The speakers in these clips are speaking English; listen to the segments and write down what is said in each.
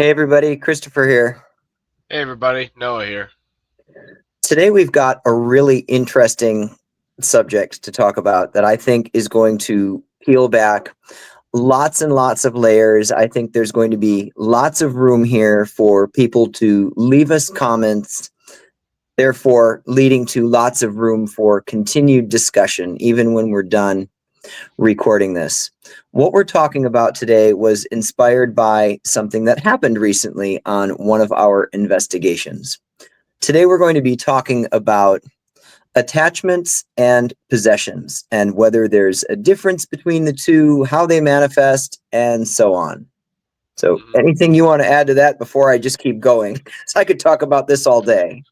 Hey everybody, Christopher here. Hey everybody, Noah here. Today we've got a really interesting subject to talk about that I think is going to peel back lots and lots of layers. I think there's going to be lots of room here for people to leave us comments, therefore leading to lots of room for continued discussion, even when we're done recording this. What we're talking about today was inspired by something that happened recently on one of our investigations. Today, we're going to be talking about attachments and possessions and whether there's a difference between the two, how they manifest, and so on. So, hmm anything you want to add to that before I just keep going? So I could talk about this all day.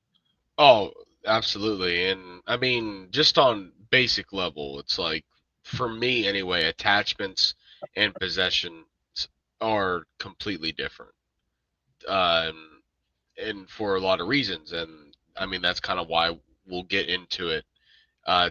Oh, absolutely. And I mean, just on basic level, it's like, for me anyway, attachments and possessions are completely different. Um, and for a lot of reasons. And I mean, that's kind of why we'll get into it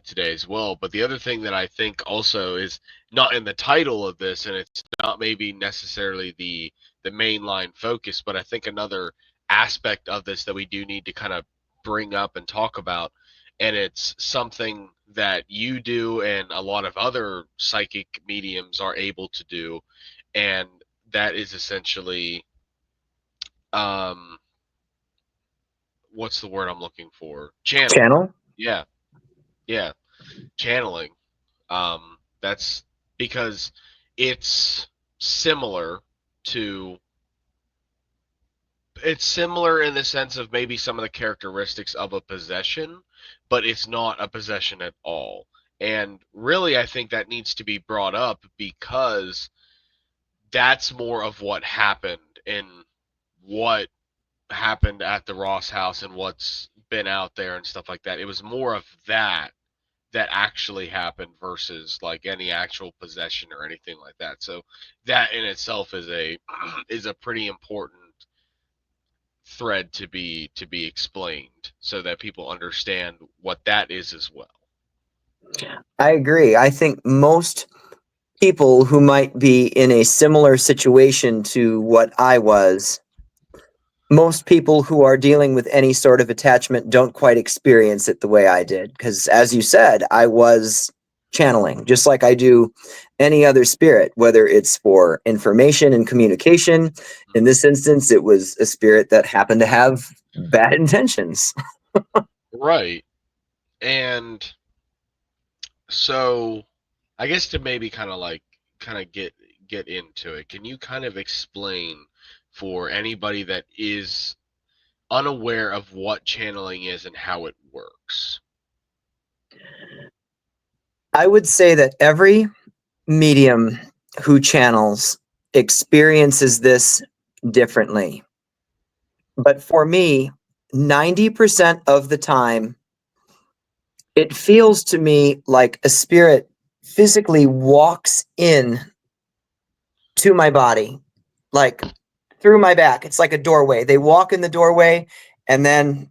today as well. But the other thing that I think also is not in the title of this, and it's not maybe necessarily the mainline focus, but I think another aspect of this that we do need to kind of bring up and talk about, and it's something that you do and a lot of other psychic mediums are able to do, and that is essentially um what's the word I'm looking for? Channeling. Channel? Yeah, yeah, channeling. That's because it's similar to it's similar in the sense of maybe some of the characteristics of a possession, but it's not a possession at all. And really, I think that needs to be brought up because that's more of what happened and what happened at the Ross house and what's been out there and stuff like that. It was more of that actually happened versus like any actual possession or anything like that. So that in itself is a is a pretty important thread to be explained so that people understand what that is as well. I agree. I think most people who might be in a similar situation to what I was, most people who are dealing with any sort of attachment don't quite experience it the way I did. Because, as you said, I was channeling just like I do any other spirit, whether it's for information and communication. In this instance, it was a spirit that happened to have bad intentions. Right. And so I guess to maybe kind of get into it, can you kind of explain for anybody that is unaware of what channeling is and how it works? I would say that every medium who channels experiences this differently. But for me, 90% of the time, it feels to me like a spirit physically walks in to my body, like through my back. It's like a doorway. They walk in the doorway and then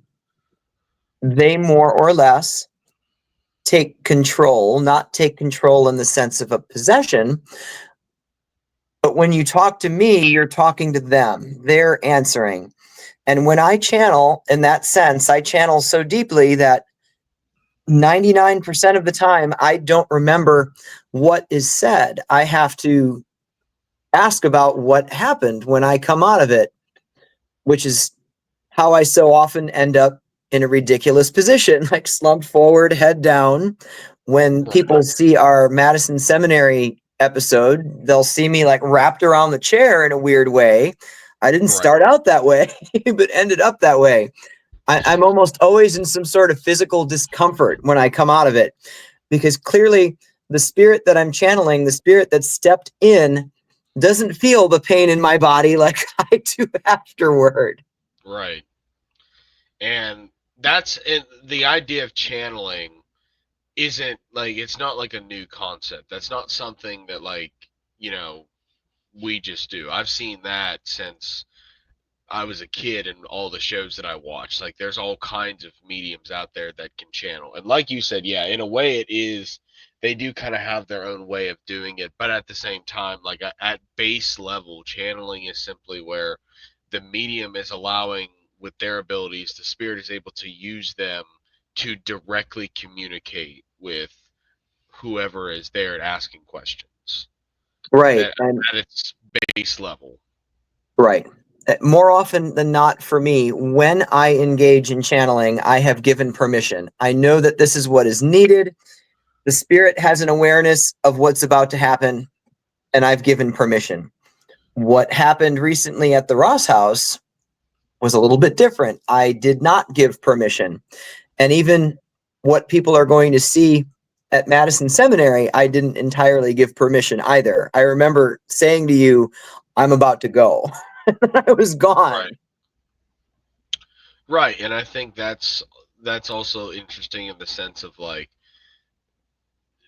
they more or less take control, not take control in the sense of a possession. But when you talk to me, you're talking to them. They're answering. And when I channel in that sense, I channel so deeply that 99% of the time, I don't remember what is said. I have to ask about what happened when I come out of it, which is how I so often end up in a ridiculous position, like slumped forward, head down. When Right. people see our Madison Seminary episode, they'll see me like wrapped around the chair in a weird way. I didn't Right. start out that way, but ended up that way. I'm almost always in some sort of physical discomfort when I come out of it because clearly the spirit that I'm channeling, the spirit that stepped in, doesn't feel the pain in my body like I do afterward. Right. And the idea of channeling isn't like it's not like a new concept. That's not something that like, you know, we just do. I've seen that since I was a kid and all the shows that I watched. Like there's all kinds of mediums out there that can channel. And like you said, yeah, in a way it is they do kind of have their own way of doing it, but at the same time, like at base level, channeling is simply where the medium is allowing, with their abilities, the spirit is able to use them to directly communicate with whoever is there and asking questions Right. that And at its base level. right. More often than not, for me, when I engage in channeling, I have given permission. I know that this is what is needed. The spirit has an awareness of what's about to happen, and I've given permission. What happened recently at the Ross house was a little bit different. I did not give permission. And even what people are going to see at Madison Seminary, I didn't entirely give permission either. I remember saying to you, I'm about to go. I was Right. gone. Right, and I think that's also interesting in the sense of like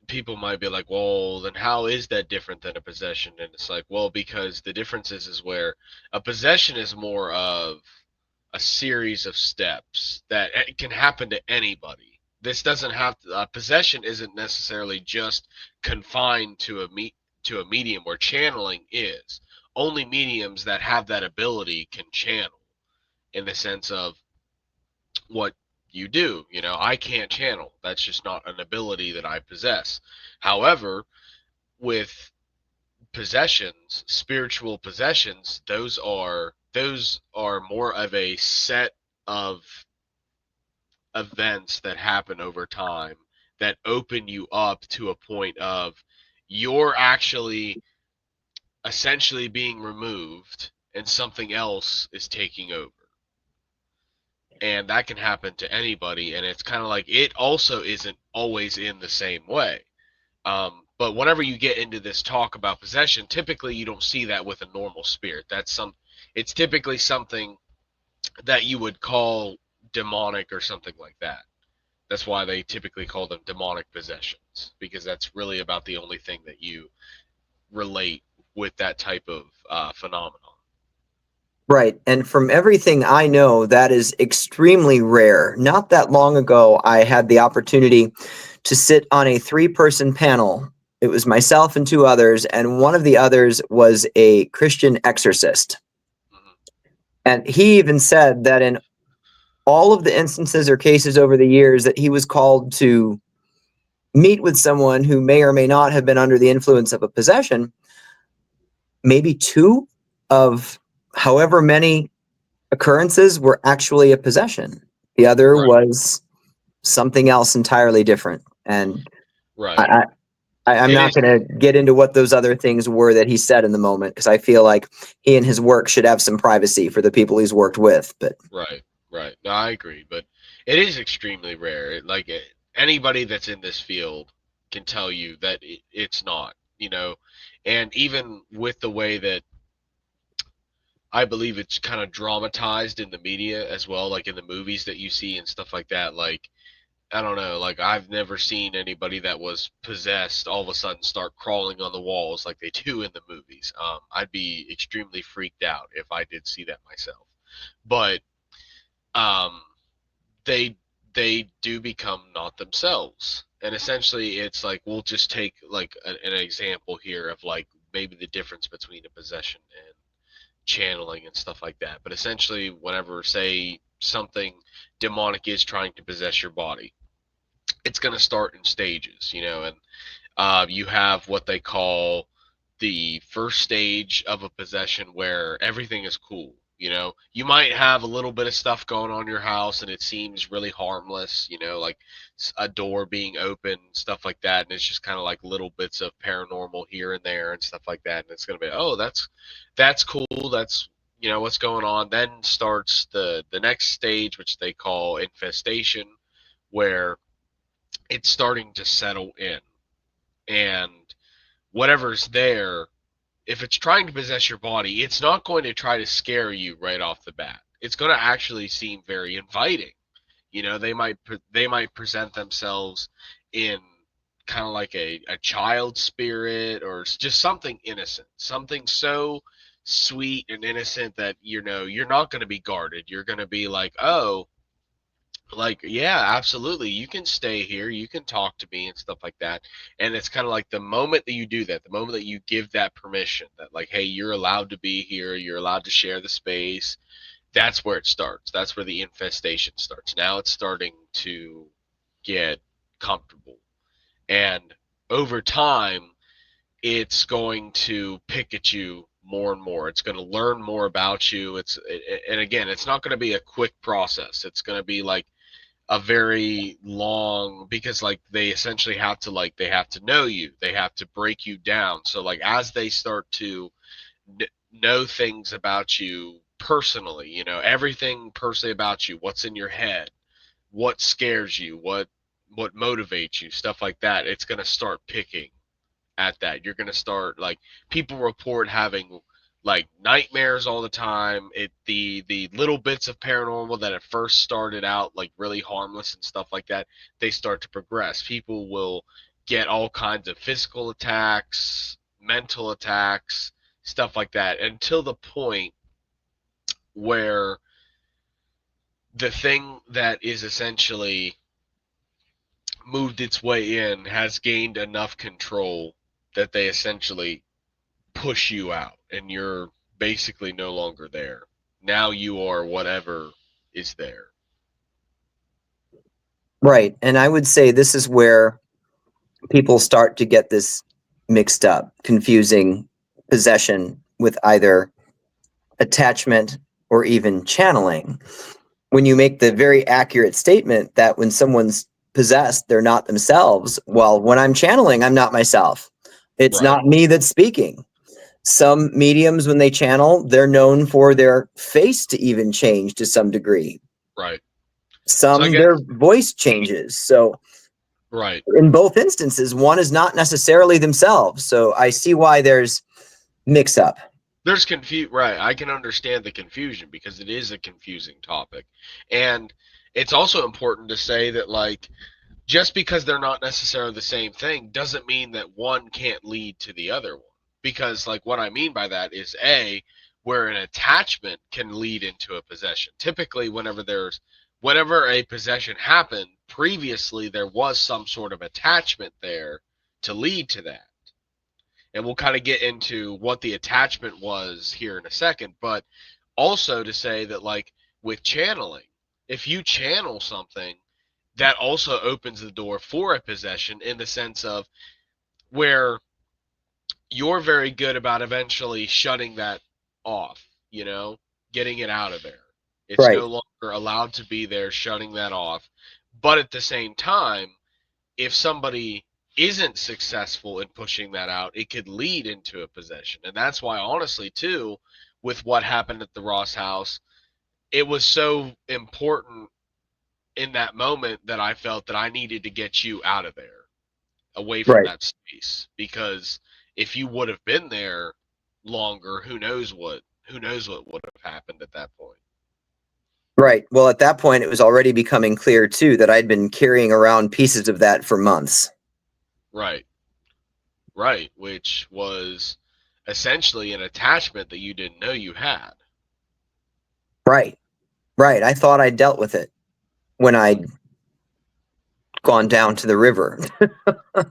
people might be like, well, then how is that different than a possession? And it's like, well, because the difference is where a possession is more of a series of steps that can happen to anybody. This doesn't have to, possession isn't necessarily just confined to to a medium where channeling is. Only mediums that have that ability can channel in the sense of what you do. You know, I can't channel. That's just not an ability that I possess. However, with possessions, spiritual possessions, those are more of a set of events that happen over time that open you up to a point of you're actually essentially being removed and something else is taking over. And that can happen to anybody, and it's kind of like it also isn't always in the same way. But whenever you get into this talk about possession, typically you don't see that with a normal spirit. It's typically something that you would call demonic or something like that. That's why they typically call them demonic possessions, because that's really about the only thing that you relate with that type of phenomenon. Right. And from everything I know, that is extremely rare. Not that long ago, I had the opportunity to sit on a 3-person panel. It was myself and 2 others, and one of the others was a Christian exorcist. Hmm. And he even said that in all of the instances or cases over the years that he was called to meet with someone who may or may not have been under the influence of a possession, maybe 2 of however many occurrences were actually a possession. The other Right, was something else entirely different. And right. I, I'm It not is going to get into what those other things were that he said in the moment because I feel like he and his work should have some privacy for the people he's worked with. But right, right. No, I agree, but it is extremely rare. Anybody that's in this field can tell you that it's not. You know, and even with the way that I believe it's kind of dramatized in the media as well, like in the movies that you see and stuff like that. Like, I don't know, like I've never seen anybody that was possessed all of a sudden start crawling on the walls like they do in the movies. I'd be extremely freaked out if I did see that myself. But um, they they do become not themselves, and essentially it's like we'll just take like an example here of like maybe the difference between a possession and channeling and stuff like that. But essentially, whenever say something demonic is trying to possess your body, it's going to start in stages, you know, and you have what they call the first stage of a possession where everything is cool. You know, you might have a little bit of stuff going on in your house and it seems really harmless, you know, like a door being open, stuff like that. And it's just kind of like little bits of paranormal here and there and stuff like that. And it's going to be, oh, that's cool. That's, you know, what's going on. Then starts the next stage, which they call infestation, where it's starting to settle in. And whatever's there, if it's trying to possess your body, it's not going to try to scare you right off the bat. It's going to actually seem very inviting. You know, they might present themselves in kind of like a child spirit or just something innocent, something so sweet and innocent that you know you're not going to be guarded. You're going to be like, oh, Like, yeah, absolutely. You can stay here, you can talk to me and stuff like that. And it's kind of like the moment that you do that, the moment that you give that permission that, like, hey, you're allowed to be here, you're allowed to share the space, that's where it starts. That's where the infestation starts. Now it's starting to get comfortable. And over time, it's going to pick at you more and more. It's going to learn more about you. And again, it's not going to be a quick process. It's going to be like a very long, because like they essentially have to, like, they have to know you, they have to break you down. So like as they start to know things about you personally, everything personally about you, what's in your head, what scares you, what motivates you, stuff like that, it's going to start picking at that. You're going to start, like, people report having like nightmares all the time. The little bits of paranormal that at first started out like really harmless and stuff like that, they start to progress. People will get all kinds of physical attacks, mental attacks, stuff like that, until the point where the thing that is essentially moved its way in has gained enough control that they essentially push you out and you're basically no longer there. Now you are whatever is there. Right. And I would say this is where people start to get this mixed up, confusing possession with either attachment or even channeling. When you make the very accurate statement that when someone's possessed, they're not themselves. Well, when I'm channeling, I'm not myself. It's Right, not me that's speaking. Some mediums, when they channel, they're known for their face to even change to some degree. right. So I Some, guess, their voice changes. So, right. in both instances, one is not necessarily themselves. So, I see why there's mix up. There's right. I can understand the confusion because it is a confusing topic. And it's also important to say that, like, just because they're not necessarily the same thing doesn't mean that one can't lead to the other one. Because, like, what I mean by that is, where an attachment can lead into a possession. Typically, whenever a possession happened previously, there was some sort of attachment there to lead to that. And we'll kind of get into what the attachment was here in a second. But also to say that, like, with channeling, if you channel something, that also opens the door for a possession, in the sense of where you're very good about eventually shutting that off, getting it out of there. It's Right. no longer allowed to be there, shutting that off. But at the same time, if somebody isn't successful in pushing that out, it could lead into a possession. And that's why, honestly, too, with what happened at the Ross house, it was so important in that moment that I felt that I needed to get you out of there, away from Right. that space, because if you would have been there longer, who knows what would have happened at that point. Right. Well, at that point, it was already becoming clear, too, that I'd been carrying around pieces of that for months. Right. Right, which was essentially an attachment that you didn't know you had. Right. Right. I thought I dealt with it when I'd gone down to the river.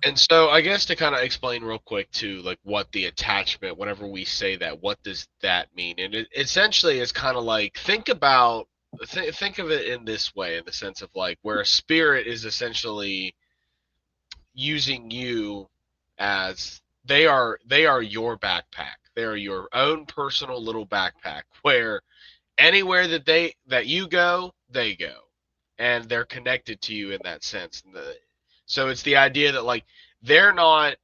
And so I guess to kind of explain real quick too, like, what the attachment, whenever we say that, what does that mean? And it essentially is kind of like, think of it in this way, in the sense of, like, where a spirit is essentially using you as, they are your backpack. They are your own personal little backpack, where anywhere that you go, they go, and they're connected to you in that sense. So it's the idea that, like, they're not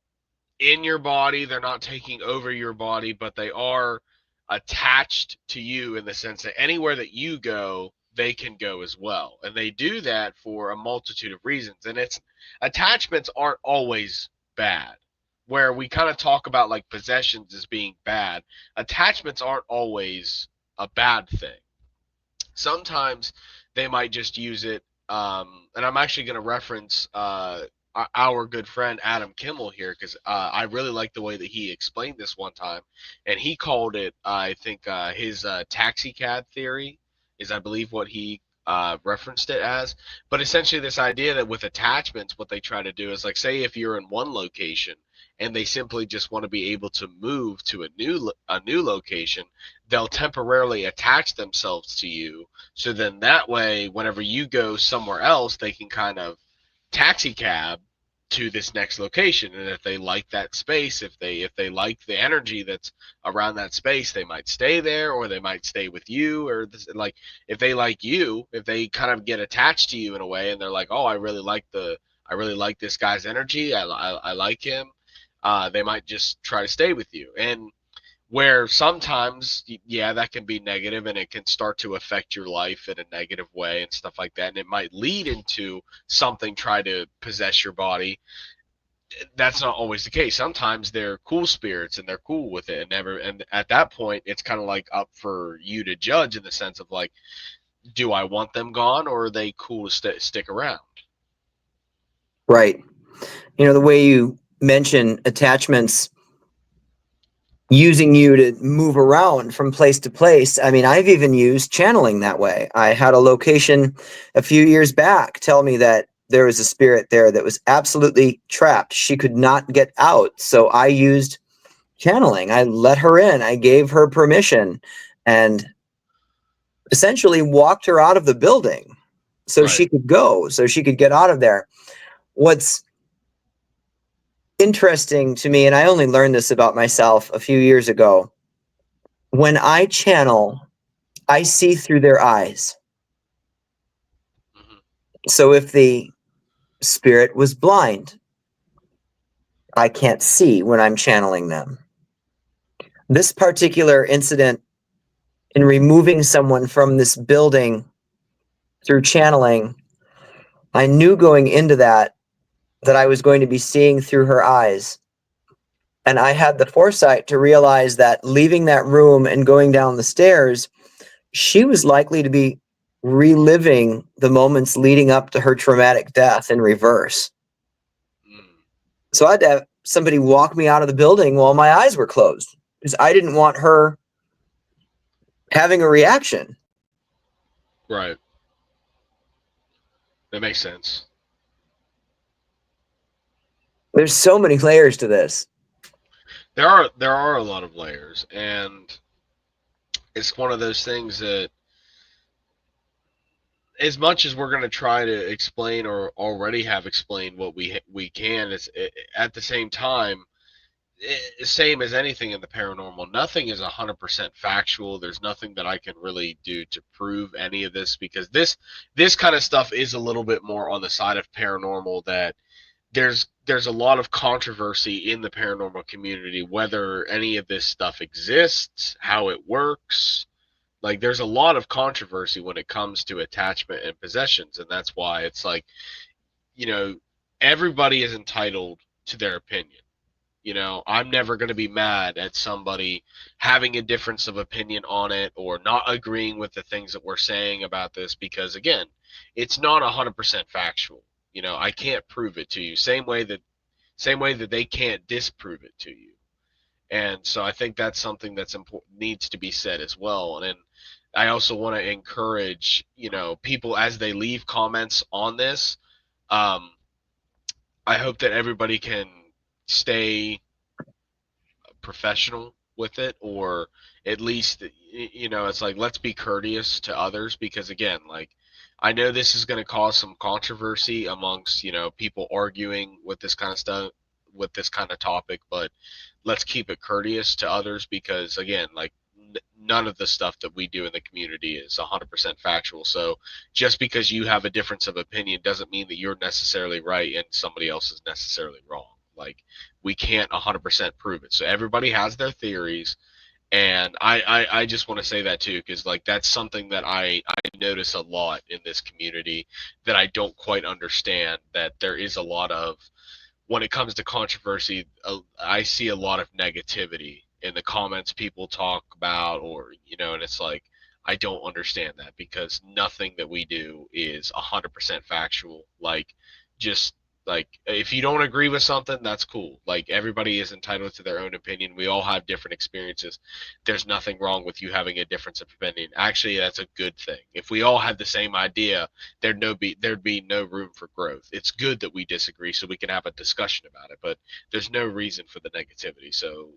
in your body, they're not taking over your body, but they are attached to you, in the sense that anywhere that you go, they can go as well. And they do that for a multitude of reasons. And it's attachments aren't always bad. Where we kind of talk about, like, possessions as being bad, attachments aren't always a bad thing. Sometimes they might just use it, and I'm actually going to reference our good friend Adam Kimmel here, because I really like the way that he explained this one time, and he called it, I think, his taxi cab theory is, I believe, what he referenced it as. But essentially, this idea that with attachments, what they try to do is like, say, if you're in one location and they simply just want to be able to move to a new location, they'll temporarily attach themselves to you. So then that way, whenever you go somewhere else, they can kind of taxi cab to this next location. And if they like that space, if they like the energy that's around that space, they might stay there, or they might stay with you, or this, like, if they like you, if they kind of get attached to you in a way, and they're like, oh, I really like this guy's energy, I like him, they might just try to stay with you. And where sometimes, yeah, that can be negative, and it can start to affect your life in a negative way and stuff like that, and it might lead into something try to possess your body. That's not always the case. Sometimes they're cool spirits and they're cool with it, and at that point it's kind of like up for you to judge, in the sense of like, do I want them gone, or are they cool to stick around? Right. The way you mention attachments using you to move around from place to place. I mean, I've even used channeling that way. I had a location a few years back tell me that there was a spirit there that was absolutely trapped. She could not get out. So I used channeling. I let her in. I gave her permission and essentially walked her out of the building so Right. she could go, so she could get out of there. What's interesting to me, and I only learned this about myself a few years ago, when I channel, I see through their eyes. Hmm. So if the spirit was blind, I can't see when I'm channeling them. This particular incident in removing someone from this building through channeling, I knew going into that I was going to be seeing through her eyes. And I had the foresight to realize that leaving that room and going down the stairs, she was likely to be reliving the moments leading up to her traumatic death in reverse. Mm. So I had to have somebody walk me out of the building while my eyes were closed because I didn't want her having a reaction. Right. That makes sense. There's so many layers to this. There are a lot of layers, and it's one of those things that, as much as we're going to try to explain, or already have explained what we can, at the same time, same as anything in the paranormal, nothing is 100% factual. There's nothing that I can really do to prove any of this, because this kind of stuff is a little bit more on the side of paranormal, that there's a lot of controversy in the paranormal community whether any of this stuff exists, how it works. Like, there's a lot of controversy when it comes to attachment and possessions, and that's why it's like, you know, everybody is entitled to their opinion. I'm never going to be mad at somebody having a difference of opinion on it, or not agreeing with the things that we're saying about this, because again, it's not 100% factual. I can't prove it to you, same way that they can't disprove it to you. And so I think that's something that's important, needs to be said as well. And I also want to encourage, people, as they leave comments on this. um, I hope that everybody can stay professional with it, or at least, it's like, let's be courteous to others, because again, like, I know this is going to cause some controversy amongst, people arguing with this kind of stuff, with this kind of topic, but let's keep it courteous to others, because again, like, none of the stuff that we do in the community is 100% factual. So just because you have a difference of opinion doesn't mean that you're necessarily right and somebody else is necessarily wrong. Like, we can't 100% prove it. So everybody has their theories, and I just want to say that too, because like, that's something that I notice a lot in this community, that I don't quite understand, that there is a lot of, when it comes to controversy, I see a lot of negativity in the comments people talk about, or and it's like, I don't understand that, because nothing that we do is 100% factual. Like, just Like, if you don't agree with something, that's cool. Like, everybody is entitled to their own opinion. We all have different experiences. There's nothing wrong with you having a difference of opinion. Actually, that's a good thing. If we all had the same idea, there'd be no room for growth. It's good that we disagree so we can have a discussion about it, but there's no reason for the negativity. So,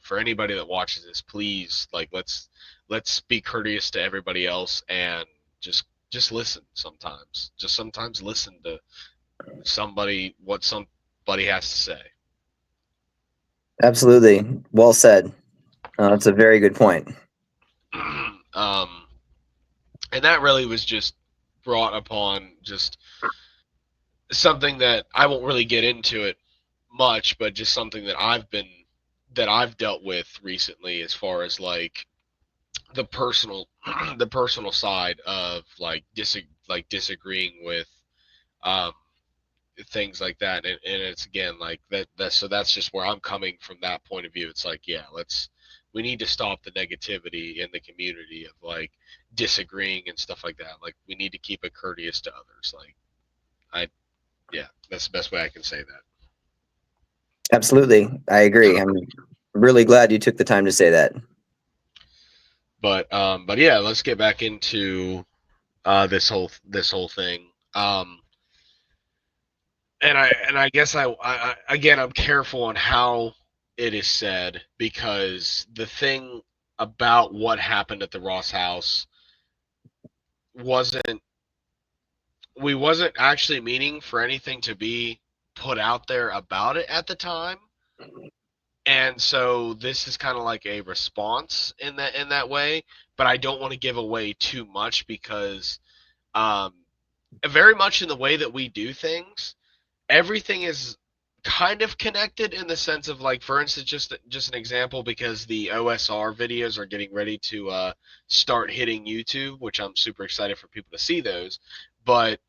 for anybody that watches this, please, like, let's be courteous to everybody else, and just listen sometimes. Just sometimes listen to what somebody has to say. Absolutely. Well said. That's a very good point. um, and that really was just brought upon just something that I won't really get into it much, but just something that I've dealt with recently, as far as like the personal the personal side of like disagreeing with um things like that. And it's again like that so that's just where I'm coming from, that point of view. It's like, yeah, we need to stop the negativity in the community of like disagreeing and stuff like that. Like, we need to keep it courteous to others. Like, I yeah, that's the best way I can say that. Absolutely. I agree. I'm really glad you took the time to say that. But yeah, let's get back into this whole thing. And I guess again, I'm careful on how it is said, because the thing about what happened at the Ross house wasn't we wasn't actually meaning for anything to be put out there about it at the time. And so this is kind of like a response in that way, but I don't want to give away too much, because um very much in the way that we do things, everything is kind of connected, in the sense of, like, for instance, just an example, because the OSR videos are getting ready to start hitting YouTube, which I'm super excited for people to see those. But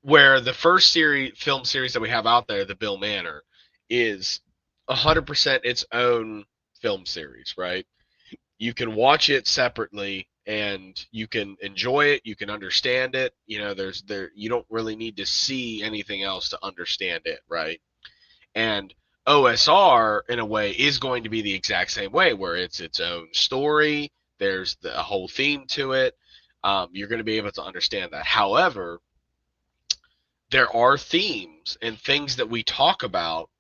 where the first film series that we have out there, the Bill Manor, is 100% its own film series, right? You can watch it separately and you can enjoy it, you can understand it. You don't really need to see anything else to understand it, right? And OSR, in a way, is going to be the exact same way, where it's its own story. There's a whole theme to it. You're going to be able to understand that. However, there are themes and things that we talk about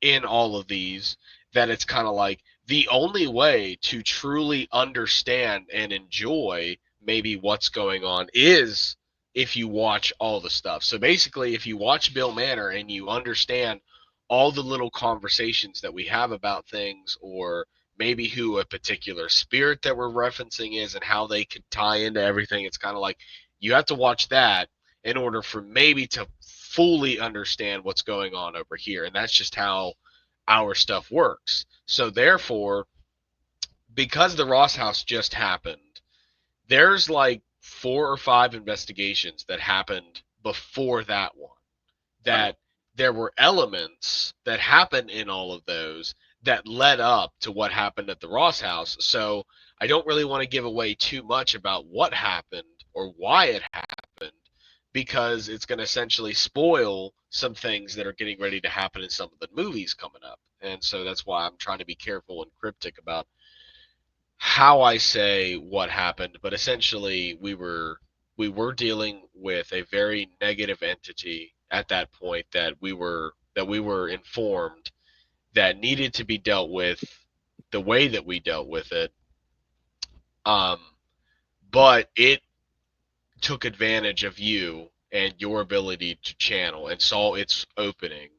in all of these, that it's kind of like the only way to truly understand and enjoy maybe what's going on is if you watch all the stuff. So basically, if you watch Bill Manor and you understand all the little conversations that we have about things, or maybe who a particular spirit that we're referencing is and how they could tie into everything, it's kind of like you have to watch that in order for maybe to fully understand what's going on over here. And that's just how our stuff works. So therefore, because the Ross house just happened, there's like 4 or 5 investigations that happened before that one, that there were elements that happened in all of those that led up to what happened at the Ross house. So I don't really want to give away too much about what happened or why it happened, because it's going to essentially spoil some things that are getting ready to happen in some of the movies coming up. And so that's why I'm trying to be careful and cryptic about how I say what happened. But essentially, we were dealing with a very negative entity at that point, that we were informed that needed to be dealt with the way that we dealt with it. Um, but it took advantage of you and your ability to channel, and saw its opening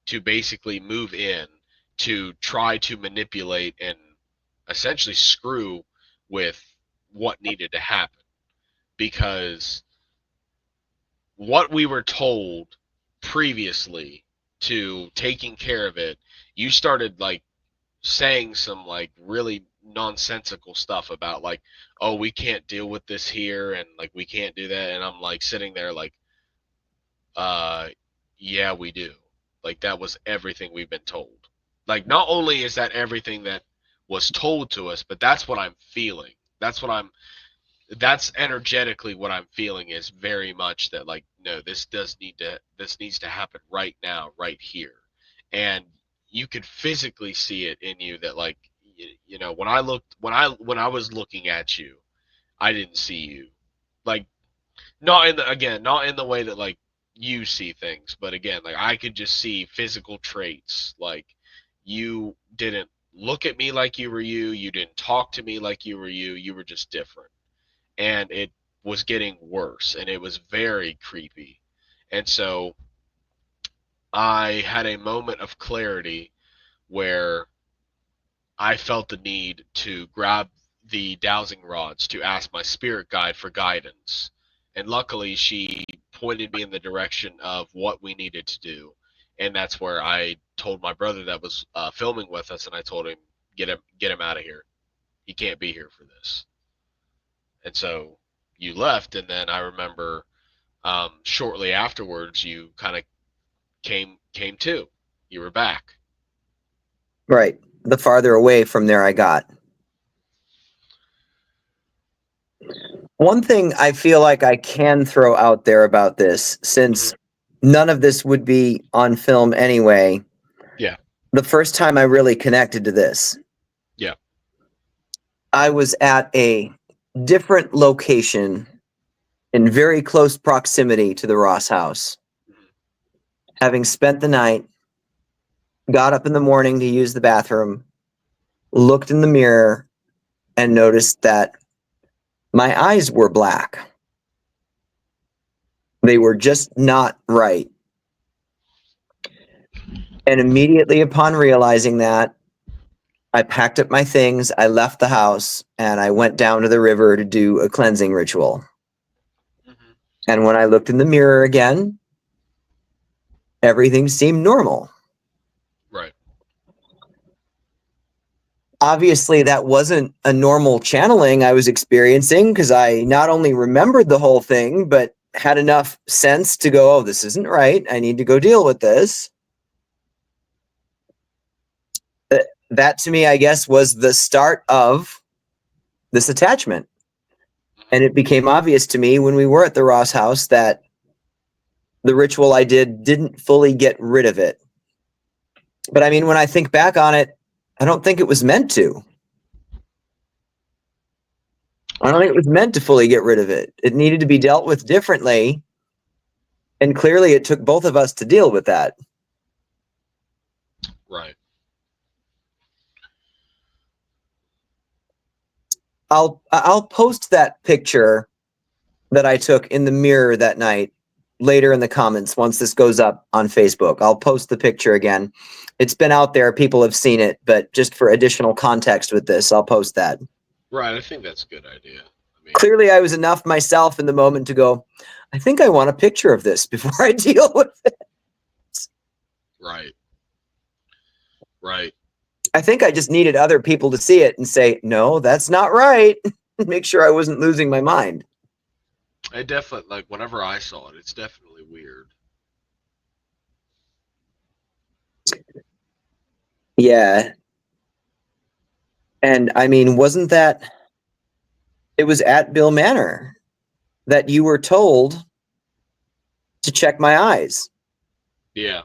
to basically move in to try to manipulate and essentially screw with what needed to happen. Because what we were told previously to taking care of it, you started like saying some like really nonsensical stuff about like, oh, we can't deal with this here, and like we can't do that. And I'm like sitting there like, uh yeah, we do. Like, that was everything we've been told. Like, not only is that everything that was told to us, but that's what I'm feeling. That's what I'm that's energetically what I'm feeling is very much that like no, this needs to happen right now, right here. And you could physically see it in you that like you know, when I was looking at you, I didn't see you. Like not in the again, not in the way that like you see things, but again, like I could just see physical traits. Like you didn't look at me like you were you, you didn't talk to me like you were just different. And it was getting worse and it was very creepy. And so I had a moment of clarity where I felt the need to grab the dowsing rods to ask my spirit guide for guidance. And luckily, she pointed me in the direction of what we needed to do. And that's where I told my brother that was filming with us, and I told him, get him out of here. He can't be here for this. And so you left, and then I remember shortly afterwards, you kind of came to. You were back. Right. The farther away from there I got. One thing I feel like I can throw out there about this, Mm-hmm. since none of this would be on film anyway, Yeah. the first time I really connected to this, Yeah. I was at a different location in very close proximity to the Ross house. Mm-hmm. Having spent the night, got up in the morning to use the bathroom, looked in the mirror, and noticed that my eyes were black. They were just not right. And immediately upon realizing that, I packed up my things, I left the house, and I went down to the river to do a cleansing ritual. Mm-hmm. And when I looked in the mirror again, everything seemed normal. Right. Obviously, that wasn't a normal channeling I was experiencing, because I not only remembered the whole thing, but had enough sense to go, oh, this isn't right. I need to go deal with this. That to me, I guess, was the start of this attachment. Mm-hmm. And it became obvious to me when we were at the Ross house that the ritual I did didn't fully get rid of it. But I mean, when I think back on it, I don't think it was meant to. I don't think it was meant to fully get rid of it. It needed to be dealt with differently. And clearly it took both of us to deal with that. Right. I'll post that picture that I took in the mirror that night later in the comments once this goes up on Facebook. I'll post the picture again. It's been out there, people have seen it, but just for additional context with this, I'll post that. Right. I think that's a good idea. I mean, Clearly I was enough myself in the moment to go, I think I want a picture of this before I deal with it. right. Right. I think I just needed other people to see it and say, no, that's not right. Make sure I wasn't losing my mind. I definitely like whenever I saw it, it's definitely weird. Yeah. And I mean, wasn't that it was at Bill Manor that you were told to check my eyes? Yeah.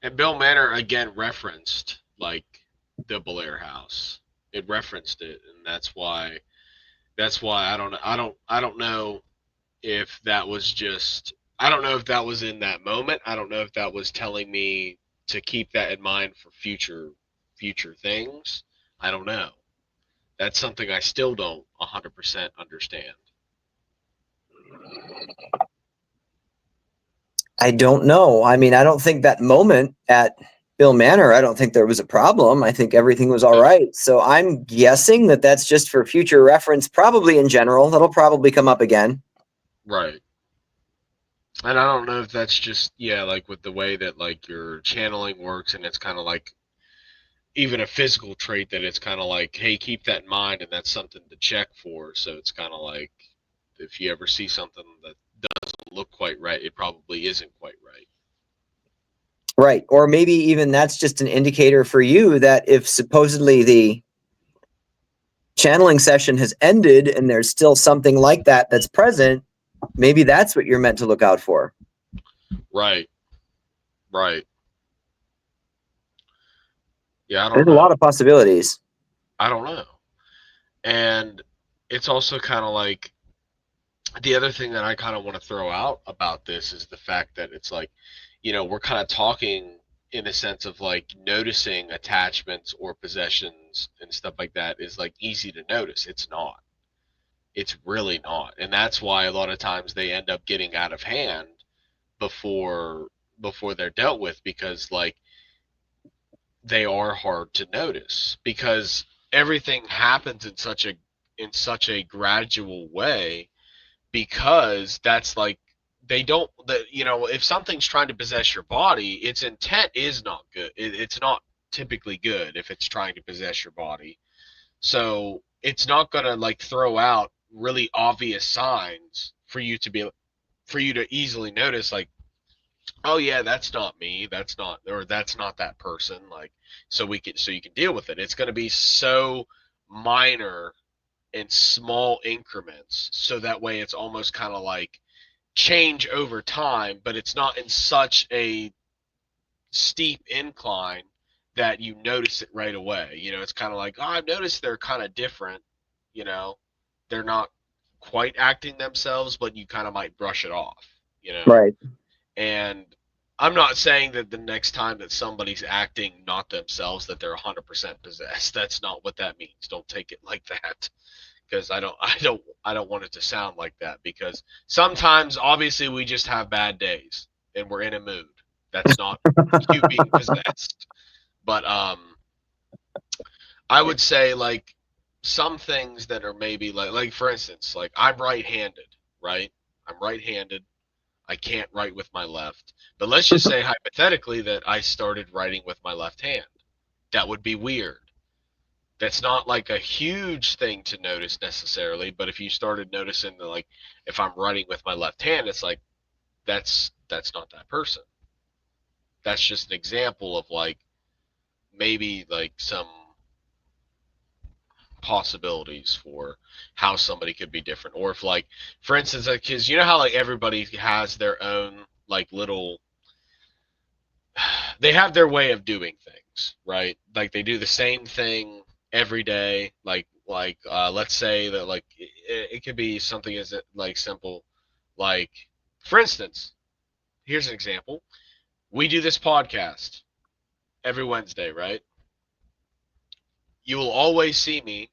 And Bill Manor again referenced like the Belair house. It referenced it, and that's why I don't know if that was just I don't know if that was in that moment. I don't know if that was telling me to keep that in mind for future things. I don't know. That's something I still don't 100% understand. I don't know. I mean, I don't think that moment at Bill Manor, I don't think there was a problem. I think everything was all Yeah. right. So I'm guessing that that's just for future reference, probably in general. That'll probably come up again. Right. And I don't know if that's just yeah, like with the way that like your channeling works and it's kind of like even a physical trait that it's kind of like, hey, keep that in mind, and that's something to check for. So it's kind of like if you ever see something that doesn't look quite right, it probably isn't quite right. Right. Or maybe even that's just an indicator for you that if supposedly the channeling session has ended and there's still something like that that's present, maybe that's what you're meant to look out for. Right. Right. Yeah, I don't There's a know. lot of possibilities. I don't know. And it's also kind of like the other thing that I kind of want to throw out about this is the fact that it's like, we're kind of talking in a sense of like noticing attachments or possessions and stuff like that is like easy to notice. It's not. It's really not. And that's why a lot of times they end up getting out of hand before they're dealt with, because like they are hard to notice because everything happens in such a gradual way, because that's like they don't that if something's trying to possess your body, its intent is not good. It's not typically good if it's trying to possess your body, so it's not going to like throw out really obvious signs for you to easily notice, like, oh yeah, that's not me, that's not that person, like, so you can deal with it. It's going to be so minor in small increments, so that way it's almost kind of like change over time, but it's not in such a steep incline that you notice it right away. It's kind of like, oh, I've noticed they're kind of different. you know they're not quite acting themselves, but you kind of might brush it off. Right. And I'm not saying that the next time that somebody's acting not themselves that they're 100% possessed. That's not what that means. Don't take it like that, because I don't want it to sound like that, because sometimes obviously we just have bad days and we're in a mood. That's not you being possessed. But I would say like some things that are maybe like for instance, like I'm right-handed, right? I'm right-handed. I can't write with my left. But let's just say hypothetically that I started writing with my left hand. That would be weird. That's not like a huge thing to notice necessarily, but if you started noticing that, like, if I'm writing with my left hand, it's like that's not that person. That's just an example of like maybe like some possibilities for how somebody could be different, or if like for instance, like, because you know how like everybody has their own like little they have their way of doing things, right? Like they do the same thing every day. Let's say that like it could be something as like simple, like for instance, here's an example. We do this podcast every Wednesday, right? You will always see me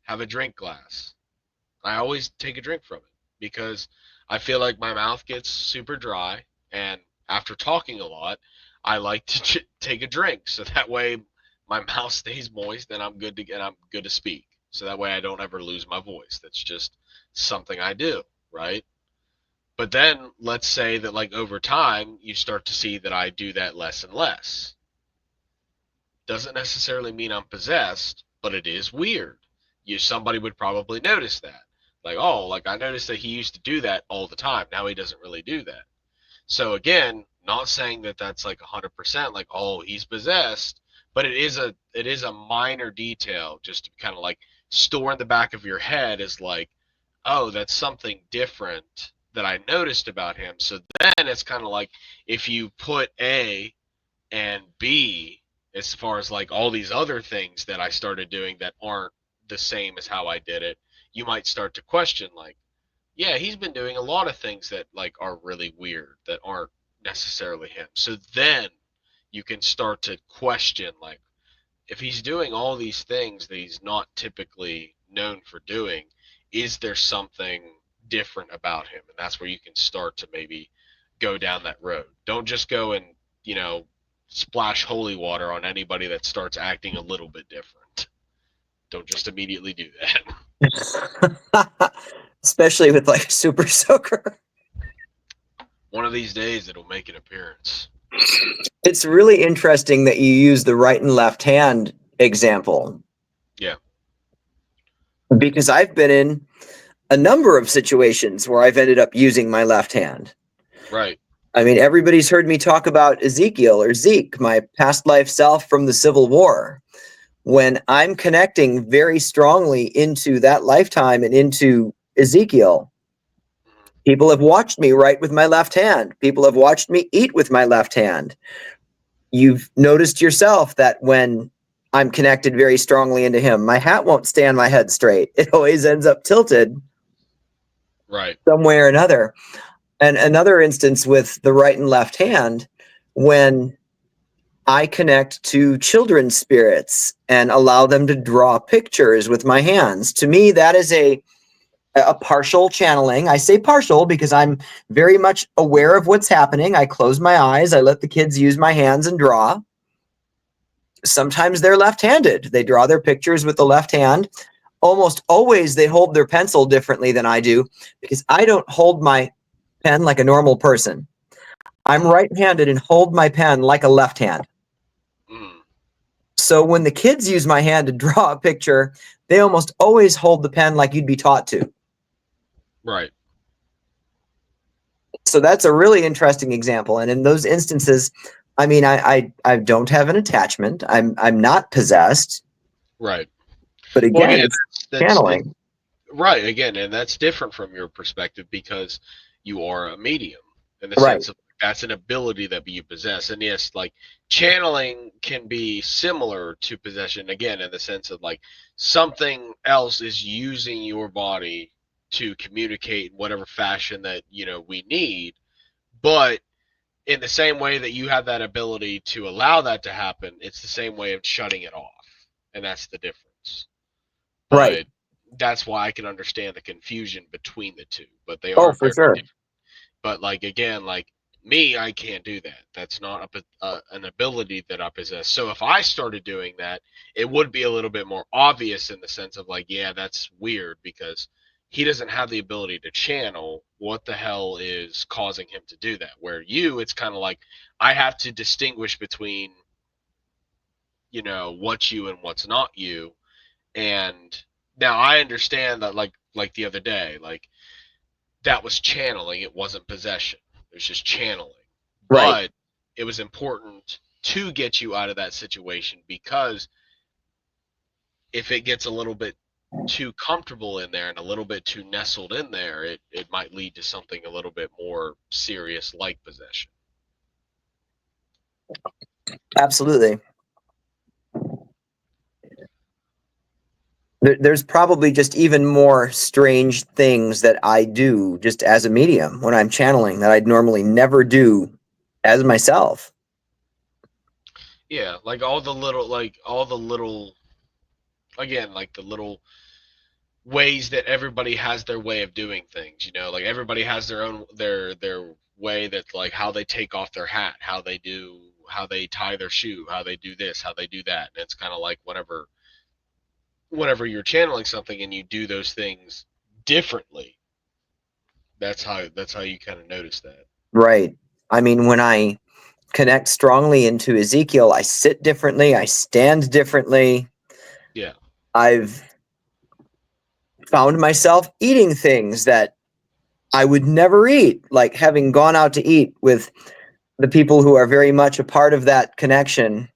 have a drink glass. I always take a drink from it because I feel like my mouth gets super dry, and after talking a lot, I like to take a drink so that way my mouth stays moist and I'm good to speak. So that way I don't ever lose my voice. That's just something I do, right? But then let's say that like over time you start to see that I do that less and less. Doesn't necessarily mean I'm possessed, but it is weird. Somebody would probably notice that. Like, oh, like I noticed that he used to do that all the time. Now he doesn't really do that. So again, not saying that that's like 100% like, oh, he's possessed, but it is a minor detail just to kind of like store in the back of your head as like, oh, that's something different that I noticed about him. So then it's kind of like if you put A and B, as far as like all these other things that I started doing that aren't the same as how I did it, you might start to question like, yeah, he's been doing a lot of things that like are really weird that aren't necessarily him. So then you can start to question like, if he's doing all these things that he's not typically known for doing, is there something different about him? And that's where you can start to maybe go down that road. Don't just go and, splash holy water on anybody that starts acting a little bit different. Don't just immediately do that. Especially with like super soaker. One of these days it'll make an appearance. It's really interesting that you use the right and left hand example. Yeah. Because I've been in a number of situations where I've ended up using my left hand. Right. I mean, everybody's heard me talk about Ezekiel or Zeke, my past life self from the Civil War. when I'm connecting very strongly into that lifetime and into Ezekiel, people have watched me write with my left hand. People have watched me eat with my left hand. You've noticed yourself that when I'm connected very strongly into him, my hat won't stay on my head straight. It always ends up tilted Right. some way or another. And another instance with the right and left hand, when I connect to children's spirits and allow them to draw pictures with my hands. To me, that is a partial channeling. I say partial because I'm very much aware of what's happening. I close my eyes. I let the kids use my hands and draw. Sometimes they're left-handed. They draw their pictures with the left hand. Almost always they hold their pencil differently than I do because I don't hold my pen like a normal person. I'm right-handed and hold my pen like a left hand. Mm. So when the kids use my hand to draw a picture, they almost always hold the pen like you'd be taught to. Right. So that's a really interesting example. And in those instances, I mean, I don't have an attachment. I'm not possessed. Right. But Well, again, again, it's that's channeling. right. Again, and that's different from your perspective because you are a medium in the Right. sense of that's an ability that you possess. And yes, like channeling can be similar to possession again in the sense of like something else is using your body to communicate in whatever fashion that we need, but in the same way that you have that ability to allow that to happen, it's the same way of shutting it off, and that's the difference. Right. But that's why I can understand the confusion between the two, but they Oh, are for very sure. different. But like again, like me, I can't do that. That's not an ability that I possess. So if I started doing that, it would be a little bit more obvious in the sense of like, yeah, that's weird because he doesn't have the ability to channel. What the hell is causing him to do that? Where you, it's kind of like I have to distinguish between what's you and what's not you. And now I understand that like the other day, like that was channeling. It wasn't possession. It was just channeling. Right. But it was important to get you out of that situation because if it gets a little bit too comfortable in there and a little bit too nestled in there, it might lead to something a little bit more serious like possession. Absolutely. There's probably just even more strange things that I do just as a medium when I'm channeling that I'd normally never do as myself. Yeah, all the little again, like the little ways that everybody has their way of doing things, like everybody has their own their way that like how they take off their hat, how they tie their shoe, how they do this, how they do that. And it's kind of like whenever you're channeling something and you do those things differently, that's how you kind of notice that. Right. I mean, when I connect strongly into Ezekiel, I sit differently, I stand differently. Yeah. I've found myself eating things that I would never eat, like having gone out to eat with the people who are very much a part of that connection,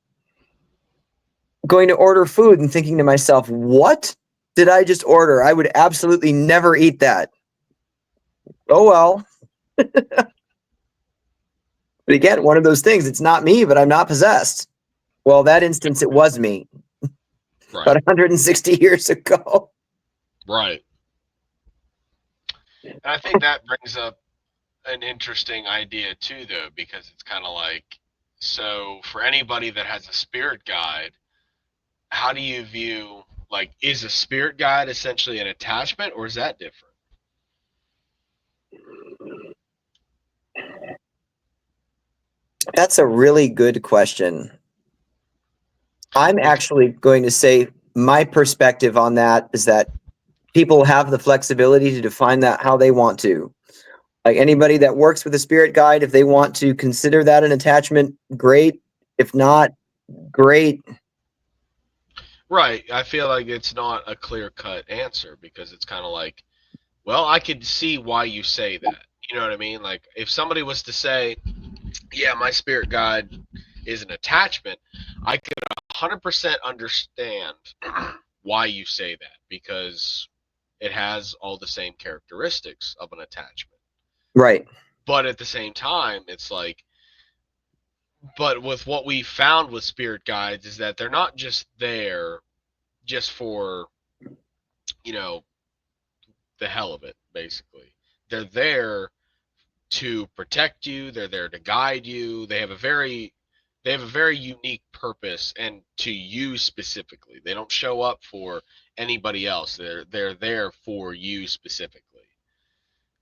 going to order food and thinking to myself, what did I just order? I would absolutely never eat that. Oh, well. But again, one of those things, it's not me, but I'm not possessed. Well, that instance, it was me about Right. 160 years ago. Right. And I think that brings up an interesting idea too, though, because it's kind of like, so for anybody that has a spirit guide, how do you view, like, is a spirit guide essentially an attachment, or is that different? That's a really good question. I'm Because actually going to say my perspective on that is that people have the flexibility to define that how they want to. Like anybody that works with a spirit guide, if they want to consider that an attachment, great. If not, great. right, I feel like it's not a clear cut answer because it's kind of like, well, I could see why you say that. You know what I mean? Like if somebody was to say, yeah, my spirit guide is an attachment, I could 100% understand why you say that, because it has all the same characteristics of an attachment. Right. But at the same time, it's like, but with what we found with spirit guides is that they're not just there just for, you know, the hell of it, basically. They're there to protect you, they're there to guide you. They have a very unique purpose, and to you specifically. They don't show up for anybody else. They're there for you specifically.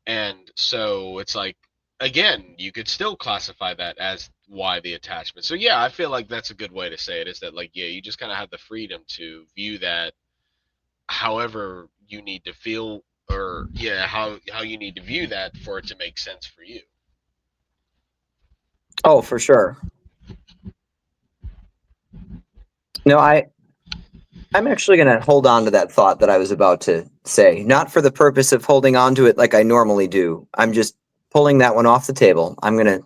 And so it's like, again, you could still classify that as why the attachment. So yeah, I feel like that's a good way to say it, is that, like, yeah, you just kind of have the freedom to view that however you need to feel, or yeah, how you need to view that for it to make sense for you. Oh, for sure. No, I'm actually going to hold on to that thought that I was about to say, not for the purpose of holding on to it like I normally do. I'm just pulling that one off the table. I'm going to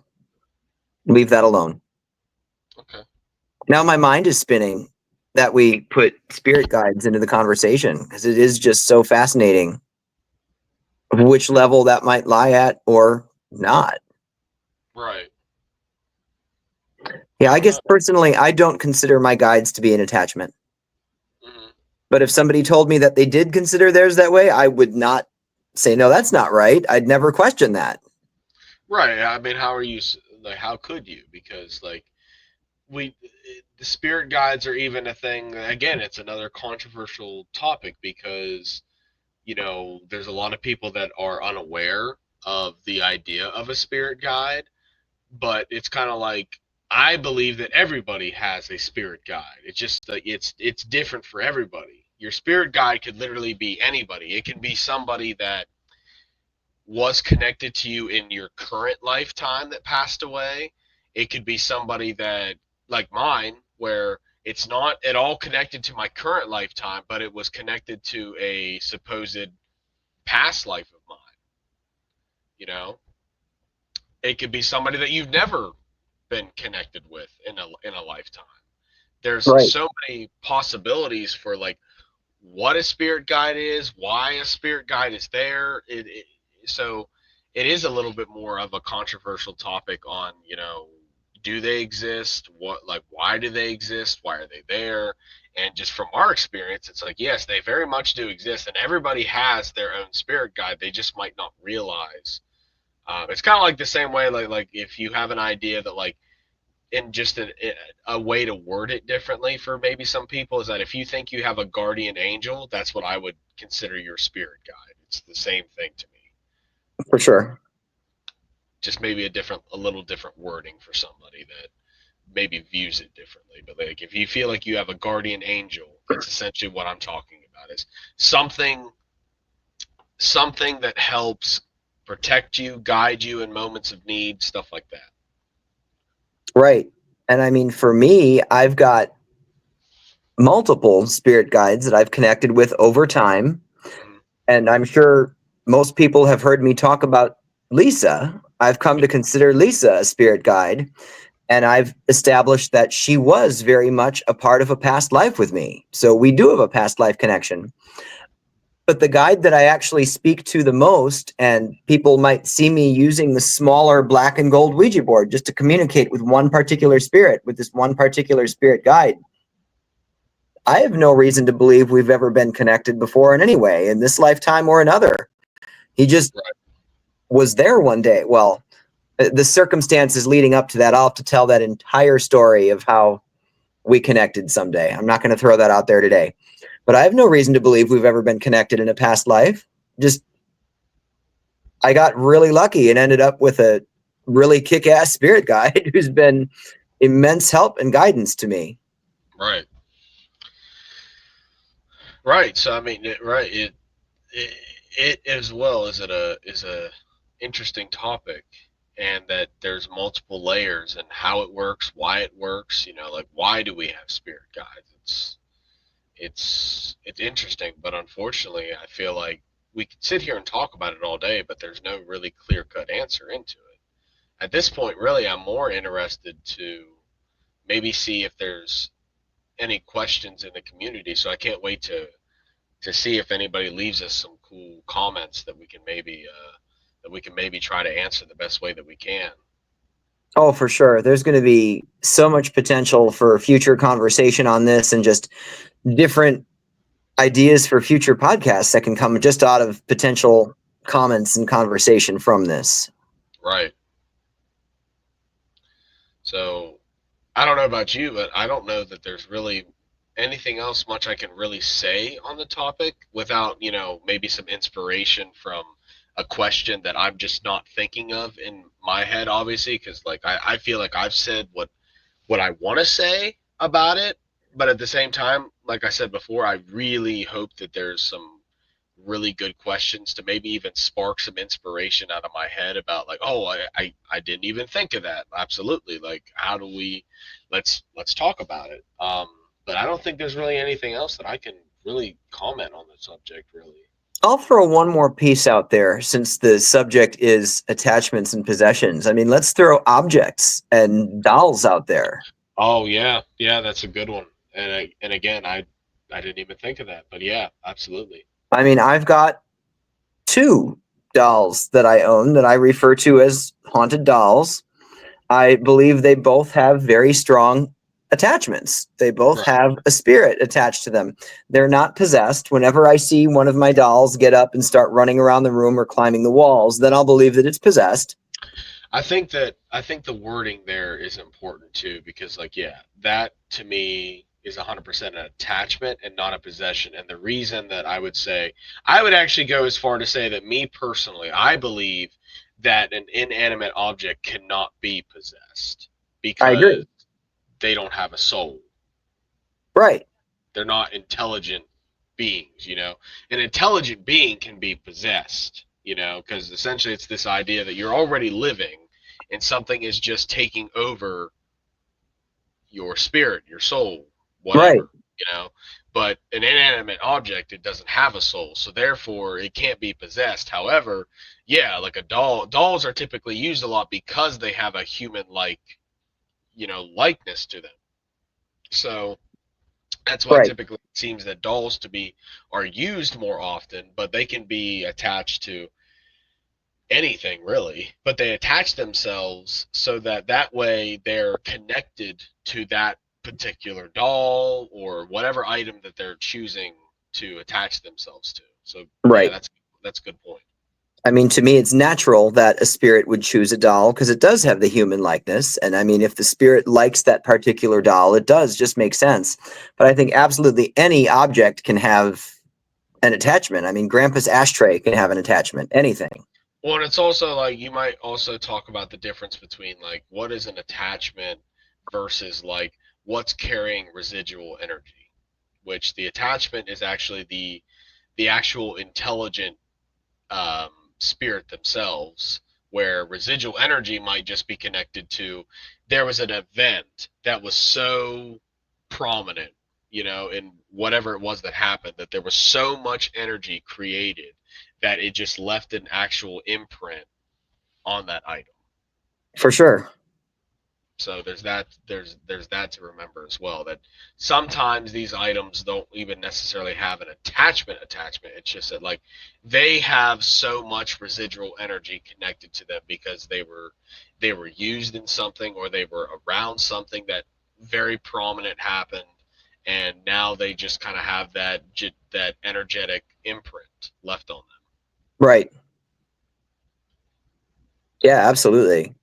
leave that alone. Okay. Now my mind is spinning that we put spirit guides into the conversation, because it is just so fascinating which level that might lie at or not. Right. Yeah, I I don't guess know. personally, I don't consider my guides to be an attachment. Hmm. But if somebody told me that they did consider theirs that way, I would not say, no, that's not right. I'd never question that. Right. I mean, how are you? Like, how could you? Because, like, we, the spirit guides are even a thing. Again, it's another controversial topic because, there's a lot of people that are unaware of the idea of a spirit guide, but it's kind of like, I believe that everybody has a spirit guide. It's just that it's different for everybody. Your spirit guide could literally be anybody. It can be somebody that was connected to you in your current lifetime that passed away. It could be somebody that, like mine, where it's not at all connected to my current lifetime, but it was connected to a supposed past life of mine. You know, it could be somebody that you've never been connected with in a lifetime. There's Right. so many possibilities for, like, what a spirit guide is, why a spirit guide is there. So it is a little bit more of a controversial topic on, do they exist? What, like, why do they exist? Why are they there? And just from our experience, it's like, yes, they very much do exist, and everybody has their own spirit guide. They just might not realize. It's kind of like the same way, like if you have an idea that, like, in just a way to word it differently for maybe some people, is that if you think you have a guardian angel, that's what I would consider your spirit guide. It's the same thing to me, For sure. just maybe a little different wording for somebody that maybe views it differently. But, like, if you feel like you have a guardian angel, that's essentially what I'm talking about, is something something that helps protect you, guide you in moments of need, stuff like that. Right. And I mean, for me, I've got multiple spirit guides that I've connected with over time. Mm-hmm. And I'm sure most people have heard me talk about Lisa. I've come to consider Lisa a spirit guide. And I've established that she was very much a part of a past life with me. So we do have a past life connection. But the guide that I actually speak to the most, and people might see me using the smaller black and gold Ouija board just to communicate with one particular spirit, with this one particular spirit guide. I have no reason to believe we've ever been connected before in any way, in this lifetime or another. He just Right. was there one day. Well, the circumstances leading up to that, I'll have to tell that entire story of how we connected someday. I'm not going to throw that out there today. But I have no reason to believe we've ever been connected in a past life. Just, I got really lucky and ended up with a really kick-ass spirit guide who's been immense help and guidance to me. Right. Right. So I mean, right. It, it as well is a interesting topic, and that there's multiple layers and how it works, why it works. Like, why do we have spirit guides? It's interesting, but unfortunately, I feel like we could sit here and talk about it all day, but there's no really clear cut answer into it. At this point, really, I'm more interested to maybe see if there's any questions in the community. So I can't wait to see if anybody leaves us some cool comments that we can maybe try to answer the best way that we can. Oh, for sure. There's going to be so much potential for future conversation on this, and just different ideas for future podcasts that can come just out of potential comments and conversation from this. Right. So I don't know about you, but I don't know that there's really anything else much I can really say on the topic without, maybe some inspiration from a question that I'm just not thinking of in my head, obviously, because like I feel like I've said what I want to say about it, but at the same time, like I said before, I really hope that there's some really good questions to maybe even spark some inspiration out of my head about like, oh, I didn't even think of that. Absolutely. Like, how do we let's talk about it. But I don't think there's really anything else that I can really comment on the subject really. I'll throw one more piece out there since the subject is attachments and possessions. I mean, let's throw objects and dolls out there. Oh yeah, yeah, that's a good one. And again, I didn't even think of that, but yeah, absolutely. I mean, I've got two dolls that I own that I refer to as haunted dolls. I believe they both have very strong attachments. They both Right. have a spirit attached to them. They're not possessed. Whenever I see one of my dolls get up and start running around the room or climbing the walls, then I'll believe that it's possessed. I think the wording there is important too because like yeah, that to me is 100% an attachment and not a possession. And the reason that I would actually go as far to say that me personally, I believe that an inanimate object cannot be possessed I because agree. they don't have a soul. Right. They're not intelligent beings, An intelligent being can be possessed, because essentially it's this idea that you're already living and something is just taking over your spirit, your soul, Right. whatever, you know. But an inanimate object, it doesn't have a soul, so therefore it can't be possessed. However, yeah, like a dolls are typically used a lot because they have a human-like, likeness to them. So that's why Right. typically it seems that dolls to be are used more often, but they can be attached to anything really, but they attach themselves so that way they're connected to that particular doll or whatever item that they're choosing to attach themselves to. So yeah, Right. that's a good point. I mean, to me, it's natural that a spirit would choose a doll because it does have the human likeness. And I mean, if the spirit likes that particular doll, it does just make sense. But I think absolutely any object can have an attachment. I mean, Grandpa's ashtray can have an attachment, anything. Well, and it's also like you might also talk about the difference between like what is an attachment versus like what's carrying residual energy, which the attachment is actually the actual intelligent spirit themselves, where residual energy might just be connected to there was an event that was so prominent, in whatever it was that happened, that there was so much energy created that it just left an actual imprint on that item. For sure. So there's that to remember as well. That sometimes these items don't even necessarily have an attachment. It's just that like they have so much residual energy connected to them because they were used in something or they were around something that very prominent happened, and now they just kind of have that energetic imprint left on them. Right. Yeah, absolutely.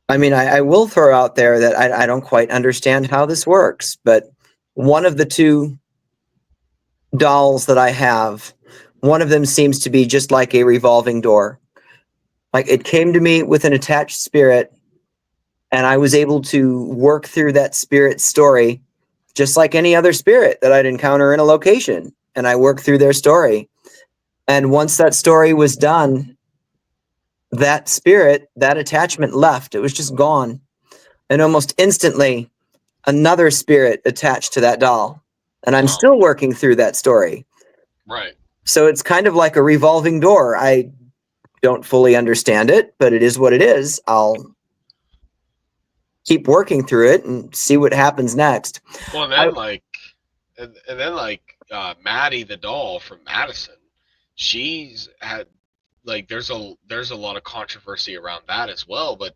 I mean, I will throw out there that I don't quite understand how this works, but one of the two dolls that I have, one of them seems to be just like a revolving door. Like it came to me with an attached spirit, and I was able to work through that spirit story just like any other spirit that I'd encounter in a location. And I worked through their story. And once that story was done, that spirit, that attachment left. It was just gone. And almost instantly, another spirit attached to that doll. And I'm Oh, still working through that story. right. So it's kind of like a revolving door. I don't fully understand it, but it is what it is. keep working through it and see what happens next. Well, and I then like, and then like Maddie the doll from Madison, she's had like there's a lot of controversy around that as well, but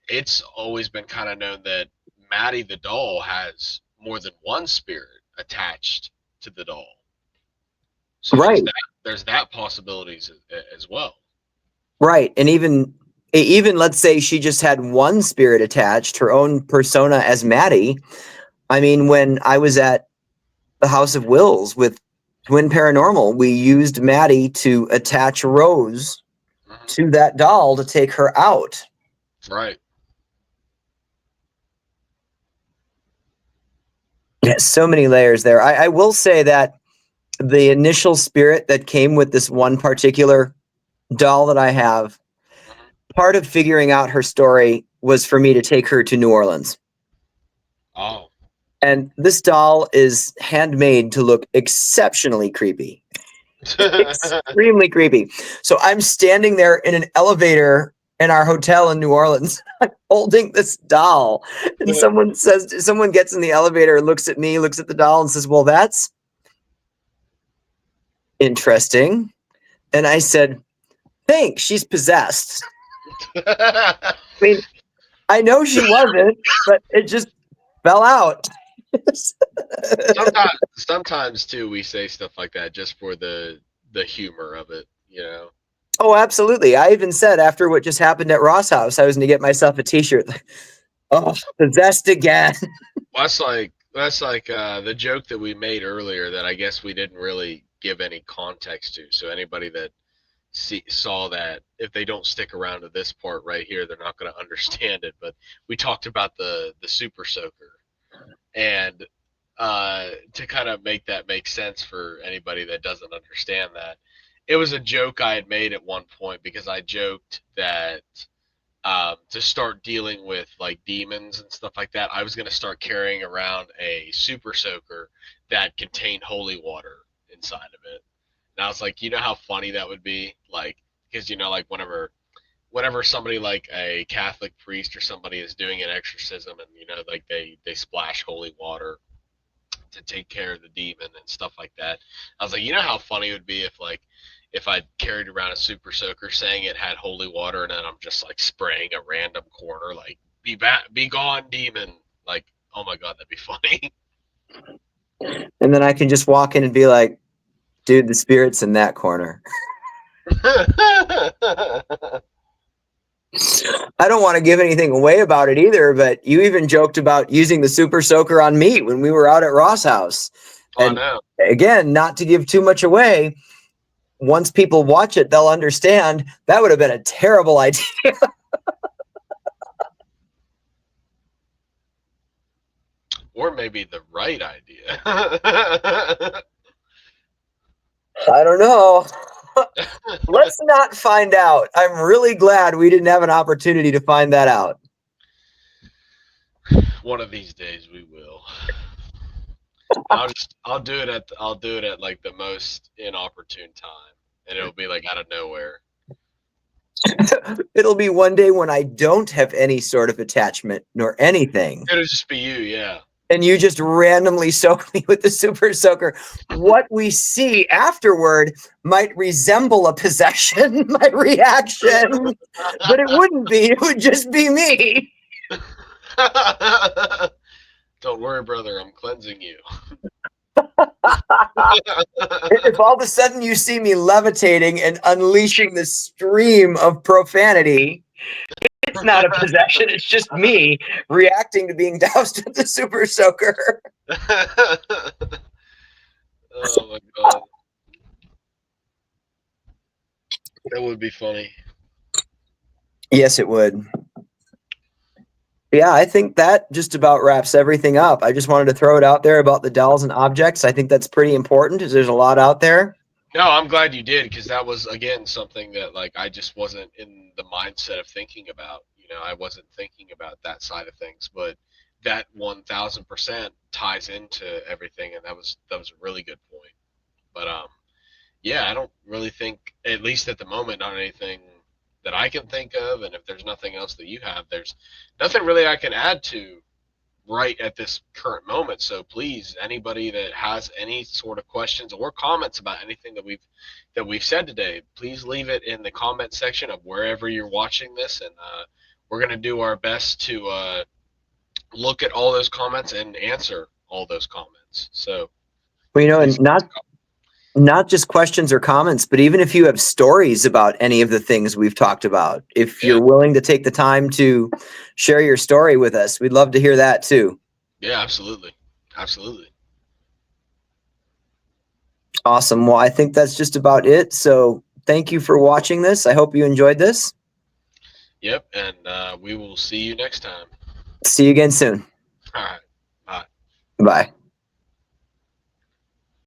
it's always been kind of known that Maddie the doll has more than one spirit attached to the doll. So right, there's that possibilities as well. right, and even let's say she just had one spirit attached, her own persona as Maddie. I mean, when I was at the House of Wills with Twin Paranormal, we used Maddie to attach Rose Hmm. to that doll to take her out. Right. Yeah, so many layers there. I will say that the initial spirit that came with this one particular doll that I have, Hmm. part of figuring out her story was for me to take her to New Orleans. Oh. And this doll is handmade to look exceptionally creepy. Extremely creepy. So I'm standing there in an elevator in our hotel in New Orleans holding this doll, and someone gets in the elevator, looks at me, looks at the doll, and says, "Well, that's interesting." And I said, "Thanks, she's possessed." I mean, I know she wasn't, but it just fell out. Sometimes too we say stuff like that just for the humor of it, you know. Oh, absolutely. I even said after what just happened at Ross House, I was going to get myself a T-shirt. Oh, possessed again. That's like the joke that we made earlier that I guess we didn't really give any context to. So anybody that saw that, if they don't stick around to this part right here, they're not going to understand it. But we talked about the super soaker, and to kind of make that make sense for anybody that doesn't understand that, it was a joke I had made at one point because I joked that to start dealing with like demons and stuff like that, I was going to start carrying around a super soaker that contained holy water inside of it. And I was like, you know how funny that would be, like, because like whenever somebody like a Catholic priest or somebody is doing an exorcism, and like they splash holy water to take care of the demon and stuff like that. I was like, you know how funny it would be if I carried around a super soaker saying it had holy water, and then I'm just like spraying a random corner like be gone demon. Like, oh my god, that'd be funny. And then I can just walk in and be like, dude, the spirit's in that corner. I don't want to give anything away about it either, but you even joked about using the super soaker on me when we were out at Ross House. I And know. again, not to give too much away, once people watch it, they'll understand that would have been a terrible idea. Or maybe the right idea. I don't know. Let's not find out. I'm really glad we didn't have an opportunity to find that out. One of these days we will. I'll do it at like the most inopportune time, and it'll be like out of nowhere. It'll be one day when I don't have any sort of attachment nor anything. It'll just be you, yeah. And you just randomly soak me with the super soaker. What we see afterward might resemble a possession, my reaction, but it wouldn't be. It would just be me. Don't worry, brother. I'm cleansing you. If all of a sudden you see me levitating and unleashing this stream of profanity, it's not a possession. It's just me reacting to being doused with the super soaker. Oh my god, that would be funny. Yes, it would. Yeah, I think that just about wraps everything up. I just wanted to throw it out there about the dolls and objects. I think that's pretty important because there's a lot out there. No, I'm glad you did because that was again something that like I just wasn't in the mindset of thinking about. I wasn't thinking about that side of things, but that 1,000% ties into everything, and that was a really good point. But yeah, I don't really think, at least at the moment, not anything that I can think of, and if there's nothing else that you have, there's nothing really I can add to right at this current moment. So please, anybody that has any sort of questions or comments about anything that we've said today, please leave it in the comment section of wherever you're watching this, and we're going to do our best to look at all those comments and answer all those comments. So Well, you know, please. and not just questions or comments, but even if you have stories about any of the things we've talked about, if Yeah, you're willing to take the time to share your story with us, we'd love to hear that too. yeah, absolutely, absolutely. Awesome. Well, I think that's just about it. So thank you for watching this. I hope you enjoyed this. Yep, and we will see you next time. See you again soon. All right, bye. Bye.